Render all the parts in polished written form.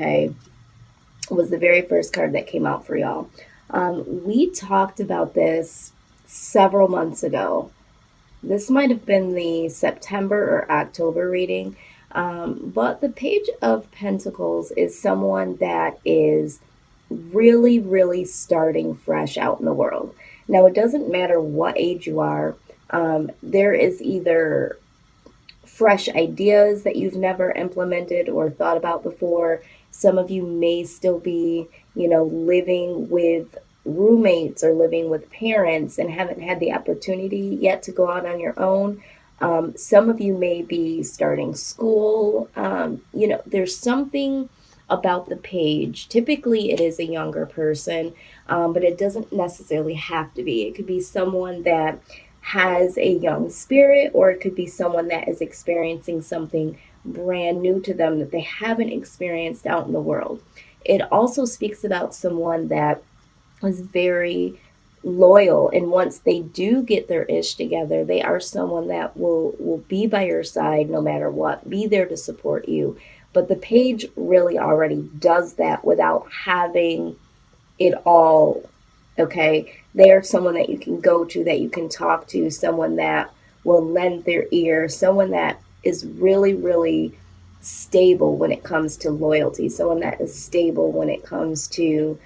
okay, was the very first card that came out for y'all. We talked about this several months ago. This might have been the September or October reading. But the Page of Pentacles is someone that is really, really starting fresh out in the world. Now, it doesn't matter what age you are. There is either fresh ideas that you've never implemented or thought about before. Some of you may still be, living with roommates or living with parents and haven't had the opportunity yet to go out on your own. Some of you may be starting school. There's something about the page. Typically, it is a younger person, but it doesn't necessarily have to be. It could be someone that has a young spirit, or it could be someone that is experiencing something brand new to them that they haven't experienced out in the world. It also speaks about someone that was very loyal, and once they do get their ish together, they are someone that will be by your side no matter what, be there to support you. But the page really already does that without having it all. Okay, they are someone that you can go to, that you can talk to, someone that will lend their ear, someone that is really, really stable when it comes to loyalty, someone that is stable when it comes to,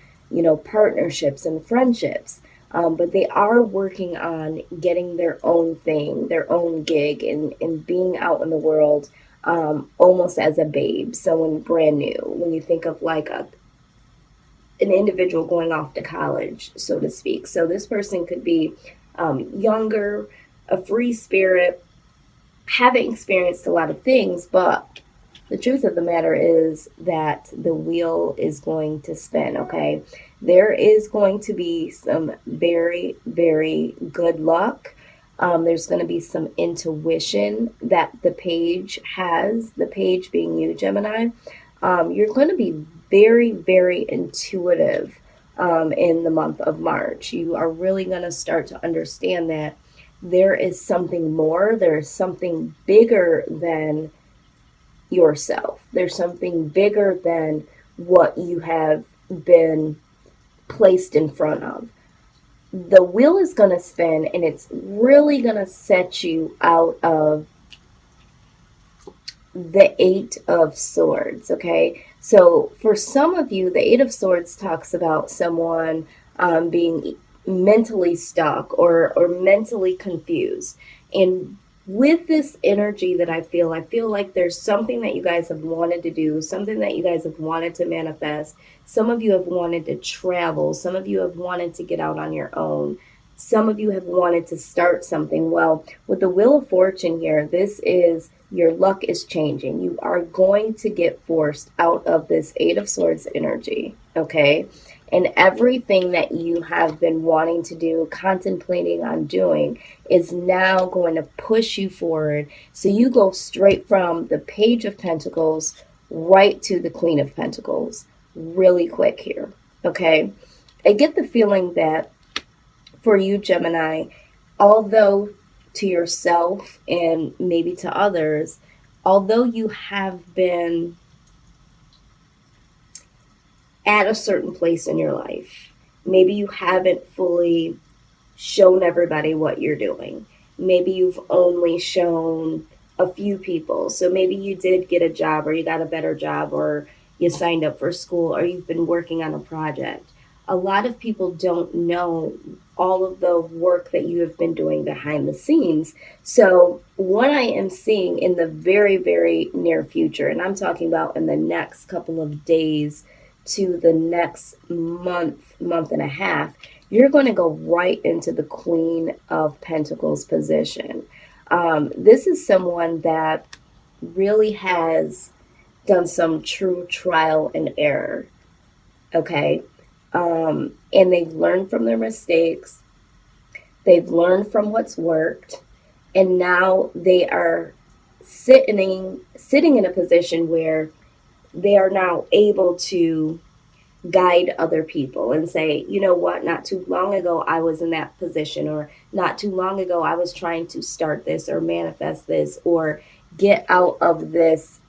partnerships and friendships. But they are working on getting their own thing, their own gig, and being out in the world almost as a babe, someone brand new. When you think of like an individual going off to college, so to speak. So this person could be younger, a free spirit, haven't experienced a lot of things, but the truth of the matter is that the wheel is going to spin, okay? There is going to be some very, very good luck. There's going to be some intuition that the page has, the page being you, Gemini. You're going to be very, very intuitive in the month of March. You are really going to start to understand that there is something more, there is something bigger than yourself. There's something bigger than what you have been placed in front of. The wheel is going to spin, and it's really going to set you out of the Eight of Swords, okay? So for some of you, the Eight of Swords talks about someone being mentally stuck or mentally confused. And with this energy that I feel like there's something that you guys have wanted to do, something that you guys have wanted to manifest. Some of you have wanted to travel. Some of you have wanted to get out on your own. Some of you have wanted to start something. Well, with the Wheel of Fortune here, this is your luck is changing. You are going to get forced out of this Eight of Swords energy, okay? And everything that you have been wanting to do, contemplating on doing, is now going to push you forward. So you go straight from the Page of Pentacles right to the Queen of Pentacles really quick here, okay? I get the feeling that for you, Gemini, although to yourself and maybe to others, although you have been at a certain place in your life, maybe you haven't fully shown everybody what you're doing. Maybe you've only shown a few people. So maybe you did get a job, or you got a better job, or you signed up for school, or you've been working on a project. A lot of people don't know all of the work that you have been doing behind the scenes. So what I am seeing in the very, very near future, and I'm talking about in the next couple of days to the next month and a half, you're going to go right into the Queen of Pentacles position. This is someone that really has done some true trial and error, okay? And they've learned from their mistakes. They've learned from what's worked. And now they are sitting in a position where they are now able to guide other people and say, you know what, not too long ago I was in that position, or not too long ago I was trying to start this or manifest this or get out of this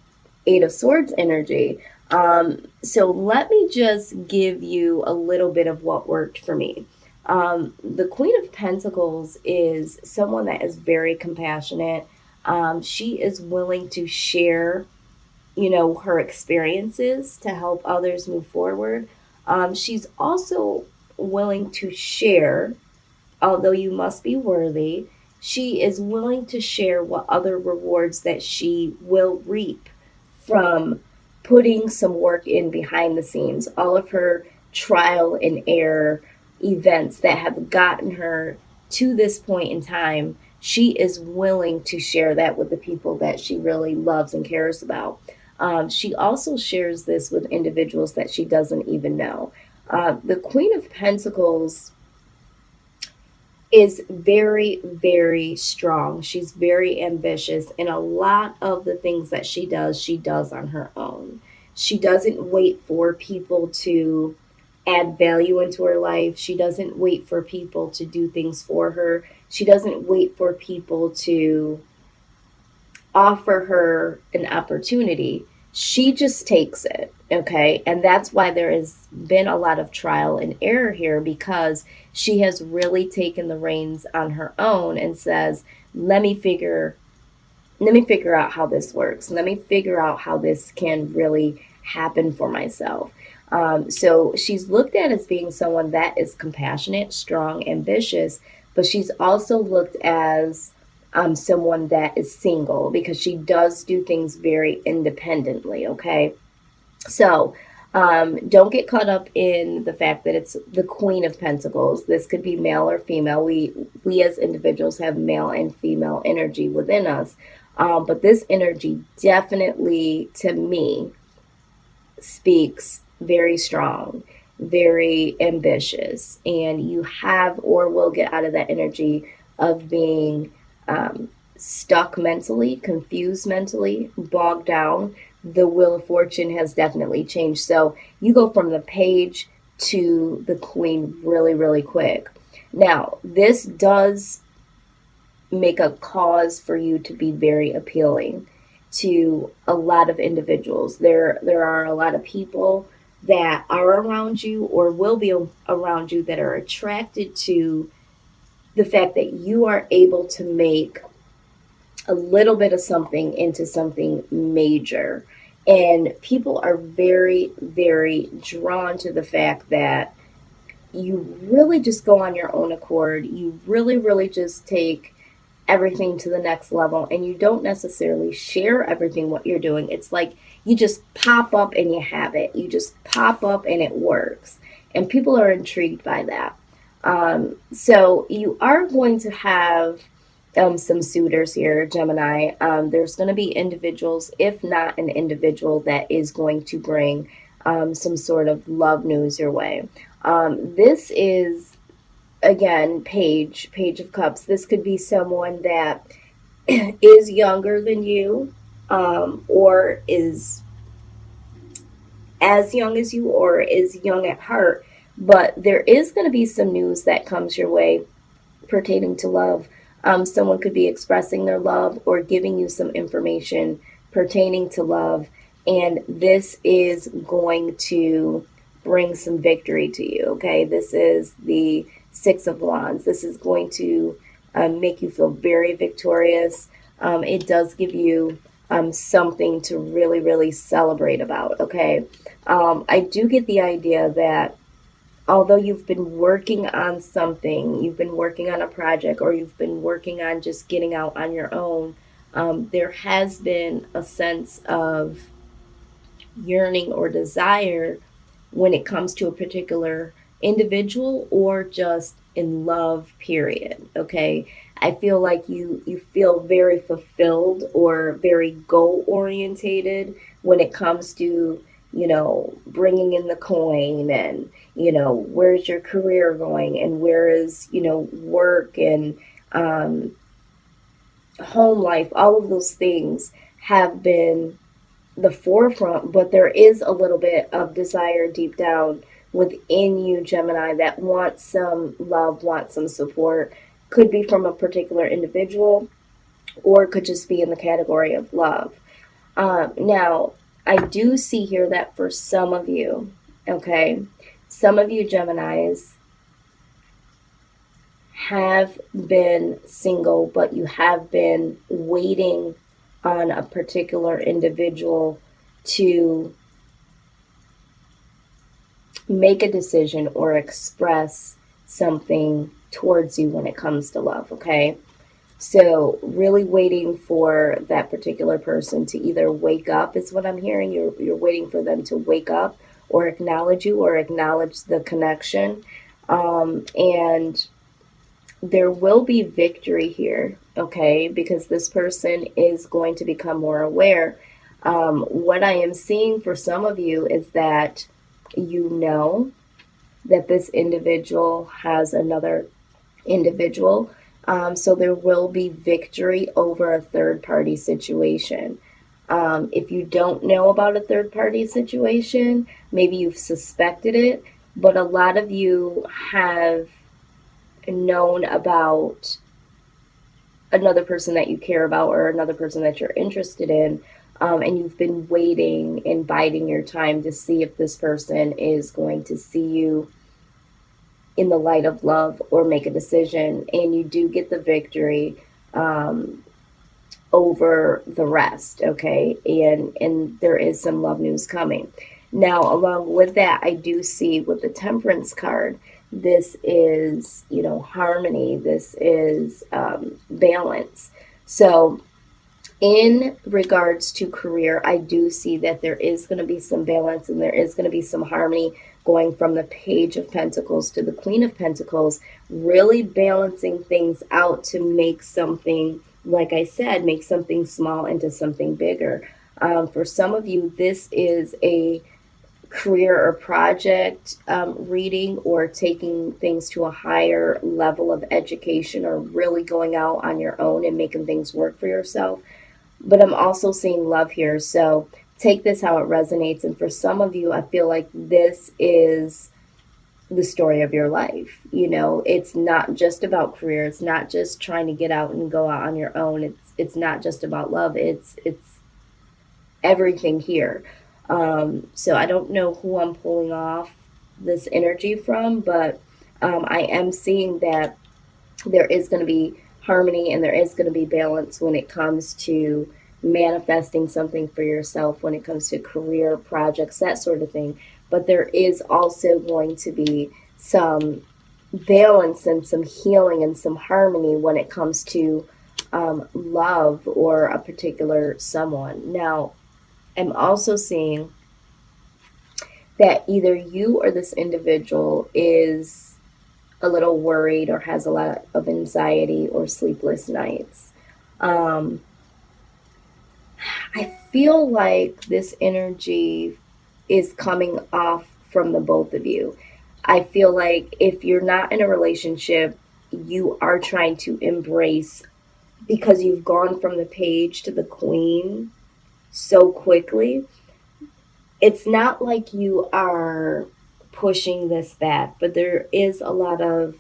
Eight of Swords energy. So let me just give you a little bit of what worked for me. The Queen of Pentacles is someone that is very compassionate. She is willing to share, her experiences to help others move forward. She's also willing to share, although you must be worthy. She is willing to share what other rewards that she will reap from putting some work in behind the scenes, all of her trial and error events that have gotten her to this point in time. She is willing to share that with the people that she really loves and cares about. She also shares this with individuals that she doesn't even know. The Queen of Pentacles is very, very strong. She's very ambitious, and a lot of the things that she does on her own. She doesn't wait for people to add value into her life. She doesn't wait for people to do things for her. She doesn't wait for people to offer her an opportunity. She just takes it, okay? And that's why there has been a lot of trial and error here, because she has really taken the reins on her own and says, let me figure out how this works. Let me figure out how this can really happen for myself. So she's looked at as being someone that is compassionate, strong, ambitious, but she's also looked as someone that is single, because she does do things very independently, okay? So don't get caught up in the fact that it's the Queen of Pentacles. This could be male or female. We as individuals have male and female energy within us. But this energy definitely, to me, speaks very strong, very ambitious, and you have or will get out of that energy of being stuck mentally, confused mentally, bogged down. The Wheel of Fortune has definitely changed. So you go from the Page to the Queen really, really quick. Now, this does make a cause for you to be very appealing to a lot of individuals. There are a lot of people that are around you or will be around you that are attracted to the fact that you are able to make a little bit of something into something major. And people are very, very drawn to the fact that you really just go on your own accord. You really, really just take everything to the next level, and you don't necessarily share everything what you're doing. It's like you just pop up and you have it. You just pop up and it works. And people are intrigued by that. So you are going to have some suitors here, Gemini. There's going to be individuals, if not an individual, that is going to bring some sort of love news your way. This is, again, Page of Cups. This could be someone that is younger than you, or is as young as you, or is young at heart. But there is going to be some news that comes your way pertaining to love. Someone could be expressing their love or giving you some information pertaining to love, and this is going to bring some victory to you, okay? This is the Six of Wands. This is going to make you feel very victorious. It does give you something to really, really celebrate about, okay? I do get the idea that although you've been working on something, you've been working on a project, or you've been working on just getting out on your own, there has been a sense of yearning or desire when it comes to a particular individual or just in love, period, okay? I feel like you feel very fulfilled or very goal orientated when it comes to, bringing in the coin, and, where's your career going, and where is, work and home life. All of those things have been the forefront, but there is a little bit of desire deep down within you, Gemini, that wants some love, wants some support. Could be from a particular individual, or could just be in the category of love. Now, I do see here that for some of you, okay, some of you Geminis have been single, but you have been waiting on a particular individual to make a decision or express something towards you when it comes to love, okay? So, really waiting for that particular person to either wake up is what I'm hearing. You're waiting for them to wake up or acknowledge you or acknowledge the connection. And there will be victory here, okay? Because this person is going to become more aware. What I am seeing for some of you is that you know that this individual has another individual. So there will be victory over a third party situation. If you don't know about a third party situation, maybe you've suspected it, but a lot of you have known about another person that you care about or another person that you're interested in. And you've been waiting and biding your time to see if this person is going to see you in the light of love or make a decision, and you do get the victory over the rest, okay? And there is some love news coming. Now, along with that, I do see with the Temperance card, this is, harmony. This is balance. So in regards to career, I do see that there is going to be some balance and there is going to be some harmony going from the Page of Pentacles to the Queen of Pentacles, really balancing things out to make something, like I said, make something small into something bigger. For some of you, this is a career or project reading or taking things to a higher level of education or really going out on your own and making things work for yourself. But I'm also seeing love here. So take this how it resonates. And for some of you, I feel like this is the story of your life. It's not just about career. It's not just trying to get out and go out on your own. It's not just about love. It's everything here. So I don't know who I'm pulling off this energy from, but I am seeing that there is going to be harmony and there is going to be balance when it comes to manifesting something for yourself, when it comes to career projects, that sort of thing. But there is also going to be some balance and some healing and some harmony when it comes to love or a particular someone. Now, I'm also seeing that either you or this individual is a little worried or has a lot of anxiety or sleepless nights. I feel like this energy is coming off from the both of you. I feel like if you're not in a relationship, you are trying to embrace, because you've gone from the Page to the Queen so quickly. It's not like you are pushing this back, but there is a lot of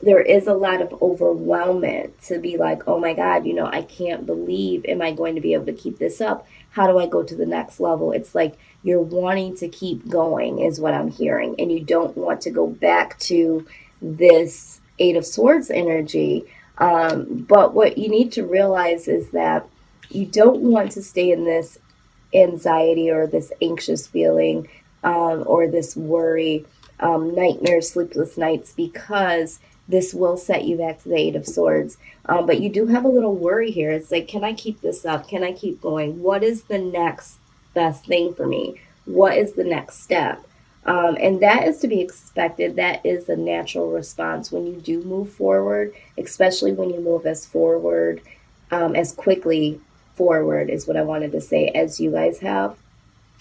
overwhelmment to be like, oh my God, I can't believe, am I going to be able to keep this up? How do I go to the next level? It's like you're wanting to keep going is what I'm hearing. And you don't want to go back to this Eight of Swords energy. But what you need to realize is that you don't want to stay in this anxiety or this anxious feeling or this worry, nightmares, sleepless nights, because this will set you back to the Eight of Swords. But you do have a little worry here. It's like, can I keep this up? Can I keep going? What is the next best thing for me? What is the next step? And that is to be expected. That is a natural response when you do move forward, especially when you move as quickly forward is what I wanted to say, as you guys have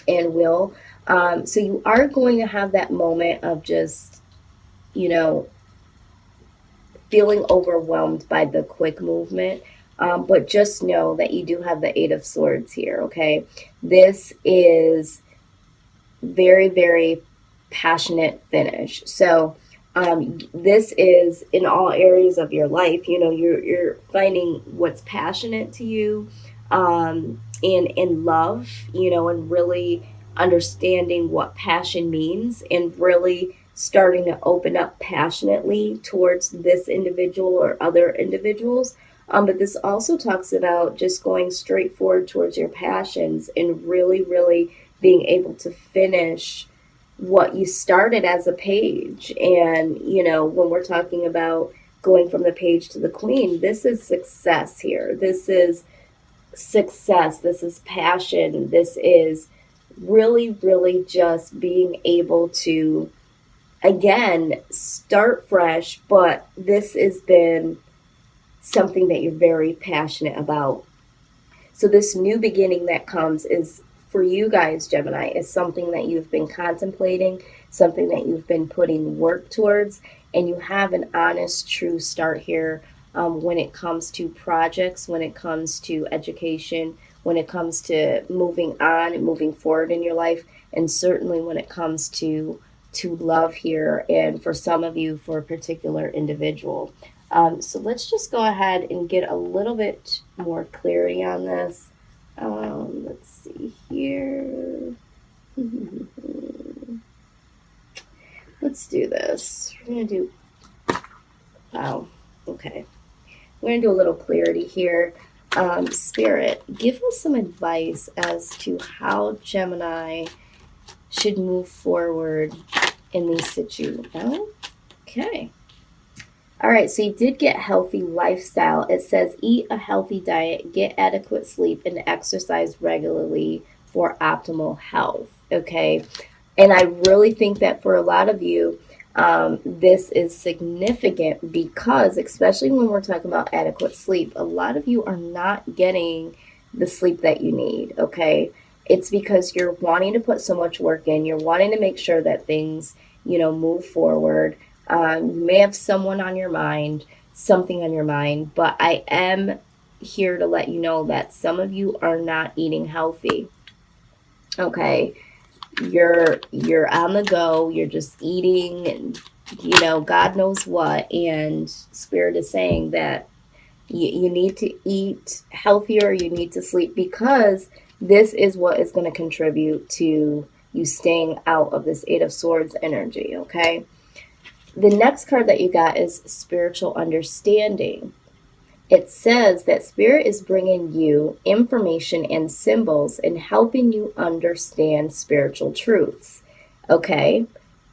and will. So you are going to have that moment of just, feeling overwhelmed by the quick movement. But just know that you do have the Eight of Swords here, okay? This is very, very passionate finish. So this is in all areas of your life. You're finding what's passionate to you. in love, and really understanding what passion means and really starting to open up passionately towards this individual or other individuals. But this also talks about just going straight forward towards your passions and really, really being able to finish what you started as a page. And, when we're talking about going from the page to the queen, this is success here. This is success. This is passion. This is really, really just being able to, again, start fresh, but this has been something that you're very passionate about. So this new beginning that comes is for you guys, Gemini, is something that you've been contemplating, something that you've been putting work towards, and you have an honest, true start here when it comes to projects, when it comes to education, when it comes to moving on and moving forward in your life, and certainly when it comes to love here, and for some of you, for a particular individual. So let's just go ahead and get a little bit more clarity on this. Let's see here. Let's do this. We're going to do, wow, okay. We're going to do a little clarity here. Spirit, give us some advice as to how Gemini should move forward in these situations. Okay. All right, so you did get healthy lifestyle. It says eat a healthy diet, get adequate sleep, and exercise regularly for optimal health. Okay. And I really think that for a lot of you, this is significant because, especially when we're talking about adequate sleep, a lot of you are not getting the sleep that you need. Okay. It's because you're wanting to put so much work in. You're wanting to make sure that things, move forward. You may have someone on your mind, something on your mind, but I am here to let you know that some of you are not eating healthy. Okay. You're on the go, you're just eating and God knows what, and Spirit is saying that you need to eat healthier, you need to sleep, because this is what is going to contribute to you staying out of this Eight of Swords energy. Okay. The next card that you got is spiritual understanding. It says that Spirit is bringing you information and symbols and helping you understand spiritual truths. Okay.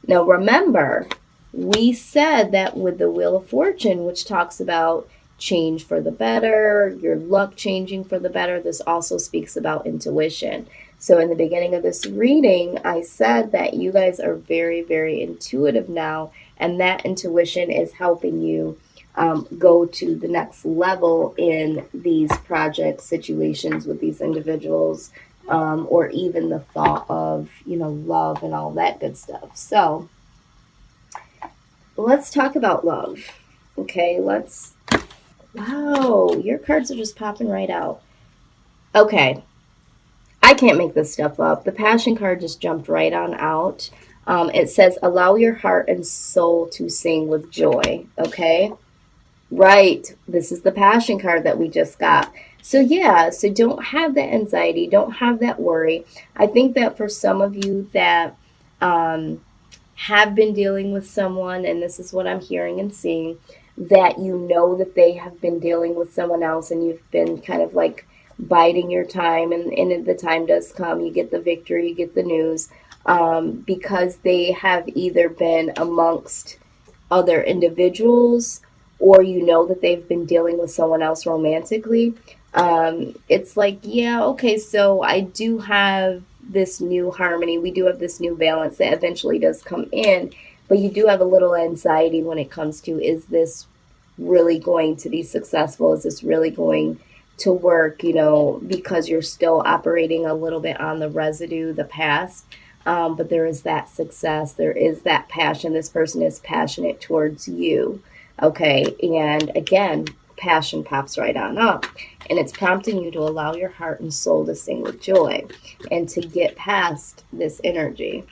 Now remember, we said that with the Wheel of Fortune, which talks about change for the better, your luck changing for the better, this also speaks about intuition. So in the beginning of this reading, I said that you guys are very, very intuitive now, and that intuition is helping you go to the next level in these project situations with these individuals, or even the thought of, love and all that good stuff. So let's talk about love. Okay, wow, your cards are just popping right out. Okay, I can't make this stuff up. The Passion card just jumped right on out. It says, allow your heart and soul to sing with joy. Okay, right. This is the Passion card that we just got. So yeah, so don't have that anxiety. Don't have that worry. I think that for some of you that have been dealing with someone, and this is what I'm hearing and seeing, that that they have been dealing with someone else, and you've been kind of like biding your time, and the time does come, you get the victory, you get the news, because they have either been amongst other individuals, or that they've been dealing with someone else romantically. It's like, yeah, okay, so I do have this new harmony, we do have this new balance that eventually does come in, but you do have a little anxiety when it comes to, is this really going to be successful? Is this really going to work, because you're still operating a little bit on the residue, the past. But there is that success. There is that passion. This person is passionate towards you. Okay. And again, passion pops right on up, and it's prompting you to allow your heart and soul to sing with joy and to get past this energy.